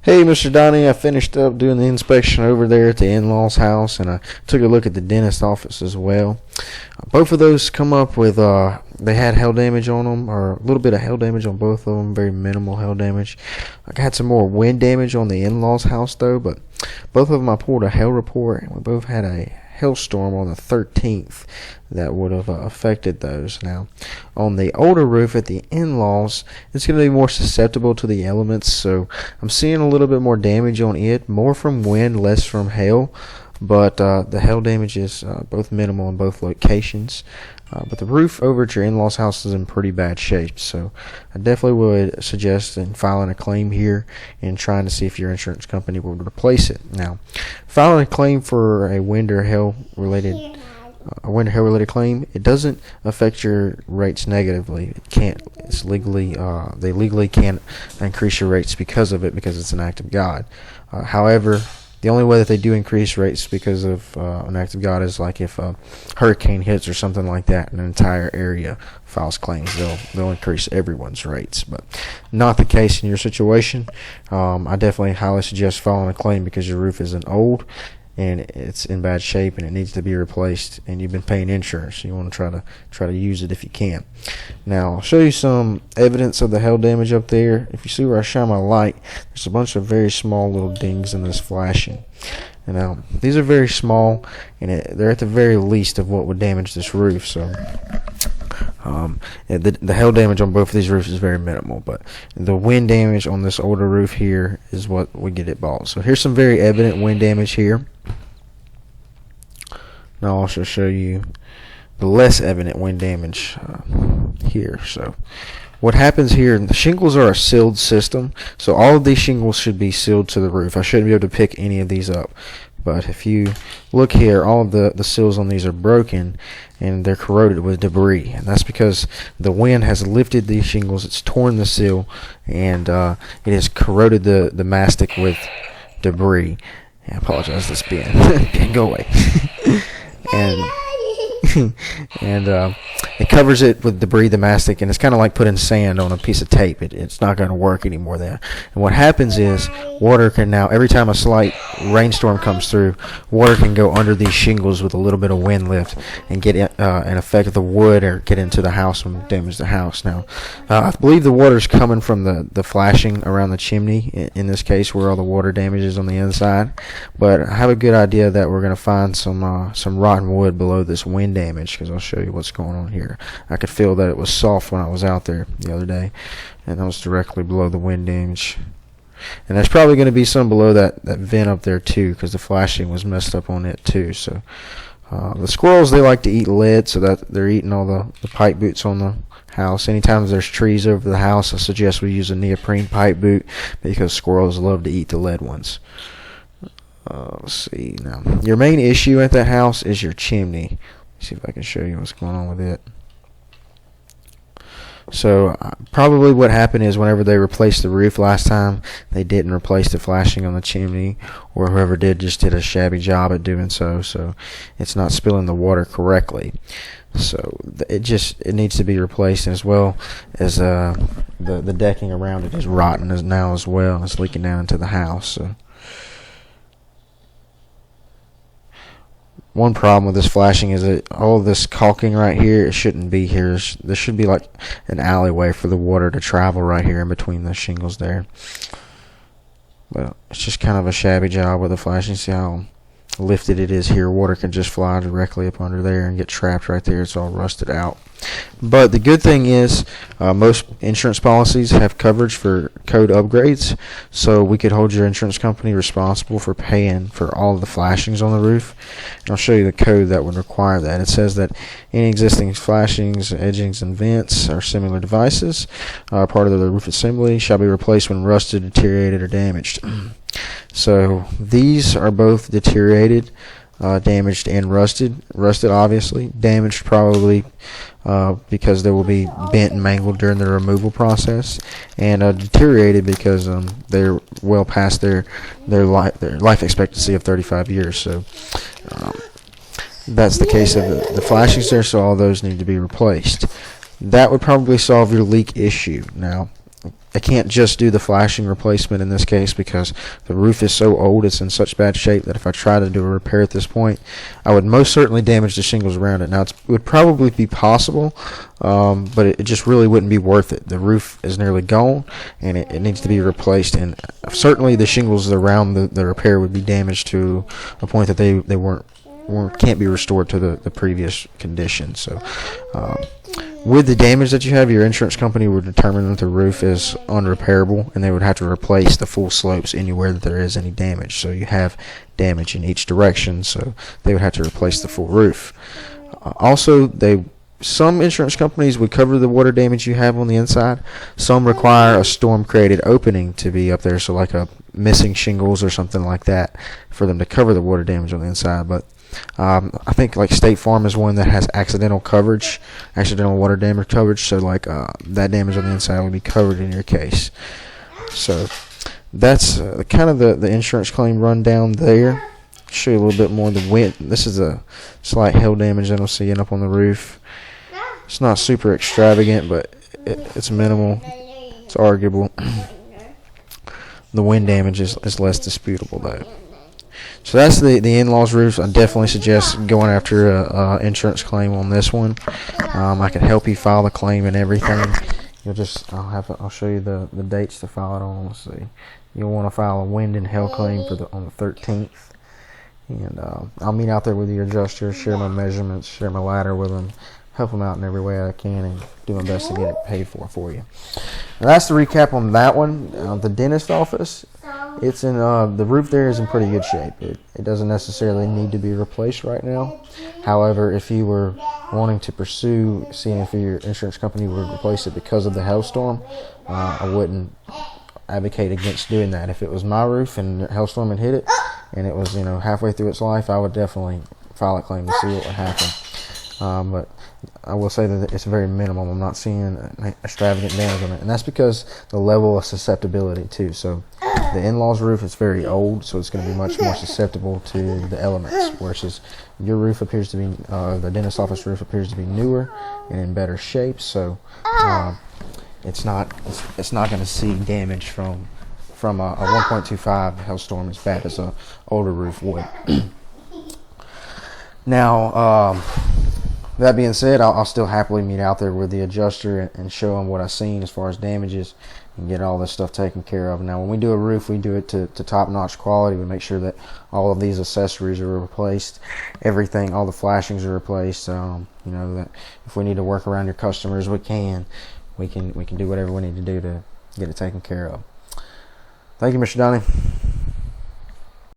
Hey, Mr. Donnie, I finished up doing the inspection over there at the in-laws house, and I took a look at the dentist office as well. Both of those come up with, they had hail damage on them, or a little bit of hail damage on both of them, very minimal hail damage. I had some more wind damage on the in-laws house, though, but both of them I pulled a hail report, and we both had a hailstorm on the 13th that would have affected those. Now, on the older roof at the in-laws, it's going to be more susceptible to the elements, so I'm seeing a little bit more damage on it, more from wind, less from hail, but the hail damage is both minimal in both locations. But the roof over at your in-laws house is in pretty bad shape, so I definitely would suggest filing a claim here and trying to see if your insurance company would replace it. Now, filing a claim for a wind or hail related claim, it doesn't affect your rates negatively. It can't. It's legally they legally can't increase your rates because of it, because it's an act of God. However, the only way that they do increase rates because of an act of God is like if a hurricane hits or something like that, and an entire area files claims. They'll increase everyone's rates, but not the case in your situation. I definitely highly suggest filing a claim because your roof isn't old and it's in bad shape and it needs to be replaced, and you've been paying insurance. You want to try to use it if you can. Now, I'll show you some evidence of the hail damage up there. If you see where I shine my light, there's a bunch of very small little dings in this flashing. And now these are very small, and they're at the very least of what would damage this roof. So the hail damage on both of these roofs is very minimal, but the wind damage on this older roof here is what we get it bought. So here's some very evident wind damage here. Now I'll also show you the less evident wind damage here. So what happens here, the shingles are a sealed system, so all of these shingles should be sealed to the roof. I shouldn't be able to pick any of these up, but if you look here, all of the seals on these are broken and they're corroded with debris, and that's because the wind has lifted these shingles, it's torn the seal, and it has corroded the mastic with debris. I apologize, this Ben, go away. and it covers it with debris, the mastic, and it's kind of like putting sand on a piece of tape. It's not going to work anymore there. And what happens is water can now, every time a slight rainstorm comes through, water can go under these shingles with a little bit of wind lift and get an effect of the wood or get into the house and damage the house. Now, I believe the water's coming from the flashing around the chimney, in this case, where all the water damage is on the inside. But I have a good idea that we're going to find some rotten wood below this wind damage, because I'll show you what's going on here. I could feel that it was soft when I was out there the other day, and that was directly below the wind damage. And there's probably going to be some below that vent up there too, because the flashing was messed up on it too. So the squirrels, they like to eat lead, so that they're eating all the pipe boots on the house. Anytime there's trees over the house, I suggest we use a neoprene pipe boot, because squirrels love to eat the lead ones. Let's see. Now, your main issue at that house is your chimney. Let's see if I can show you what's going on with it. So probably what happened is whenever they replaced the roof last time, they didn't replace the flashing on the chimney, or whoever did just did a shabby job at doing so. So it's not spilling the water correctly. So it needs to be replaced, as well as the decking around it is rotten as well. It's leaking down into the house. So one problem with this flashing is that all of this caulking right here, it shouldn't be here. There should be like an alleyway for the water to travel right here in between the shingles there. But it's just kind of a shabby job with the flashing. See how lifted it is here? Water can just fly directly up under there and get trapped right there. It's all rusted out. But the good thing is most insurance policies have coverage for code upgrades, so we could hold your insurance company responsible for paying for all of the flashings on the roof. And I'll show you the code that would require that. It says that any existing flashings, edgings, and vents or similar devices part of the roof assembly shall be replaced when rusted, deteriorated, or damaged. So these are both deteriorated, damaged, and rusted. Rusted, obviously. Damaged, probably because they will be bent and mangled during the removal process, and deteriorated because they're well past their life expectancy of 35 years. So that's the case of the flashings there. So all those need to be replaced. That would probably solve your leak issue. Now, I can't just do the flashing replacement in this case because the roof is so old, it's in such bad shape that if I try to do a repair at this point, I would most certainly damage the shingles around it. Now, it would probably be possible, but it just really wouldn't be worth it. The roof is nearly gone, and it needs to be replaced, and certainly the shingles around the repair would be damaged to a point that they can't be restored to the previous condition. So with the damage that you have, your insurance company would determine that the roof is unrepairable, and they would have to replace the full slopes anywhere that there is any damage. So you have damage in each direction, so they would have to replace the full roof. Also, some insurance companies would cover the water damage you have on the inside. Some require a storm-created opening to be up there, so like a missing shingles or something like that, for them to cover the water damage on the inside. But I think like State Farm is one that has accidental water damage coverage, so like that damage on the inside would be covered in your case. So that's kind of the insurance claim rundown there. Show you a little bit more of the wind. This is a slight hail damage that I'm seeing up on the roof. It's not super extravagant, but it's minimal. It's arguable. The wind damage is less disputable though. So that's the in-laws roof. I definitely suggest going after a insurance claim on this one. I can help you file the claim and everything. I'll show you the dates to file it on. Let's see. You'll want to file a wind and hail claim on the 13th, and I'll meet out there with your adjuster, share my measurements, share my ladder with them, help them out in every way I can, and do my best to get it paid for you. Now that's the recap on that one. The dentist office. It's in the roof there is in pretty good shape. It doesn't necessarily need to be replaced right now. However, if you were wanting to pursue seeing if your insurance company would replace it because of the hailstorm, I wouldn't advocate against doing that. If it was my roof and the hailstorm had hit it and it was halfway through its life, I would definitely file a claim to see what would happen. But I will say that it's very minimal. I'm not seeing extravagant damage on it, and that's because the level of susceptibility too. So the in-laws roof is very old, so it's going to be much more susceptible to the elements, versus your roof appears to be the dentist office roof appears to be newer and in better shape. So it's not going to see damage from a 1.25 hailstorm as bad as a older roof would. Now, that being said, I'll still happily meet out there with the adjuster and show him what I've seen as far as damages and get all this stuff taken care of. Now, when we do a roof, we do it to top-notch quality. We make sure that all of these accessories are replaced, everything, all the flashings are replaced. That if we need to work around your customers, we can do whatever we need to do to get it taken care of. Thank you, Mr. Donnie.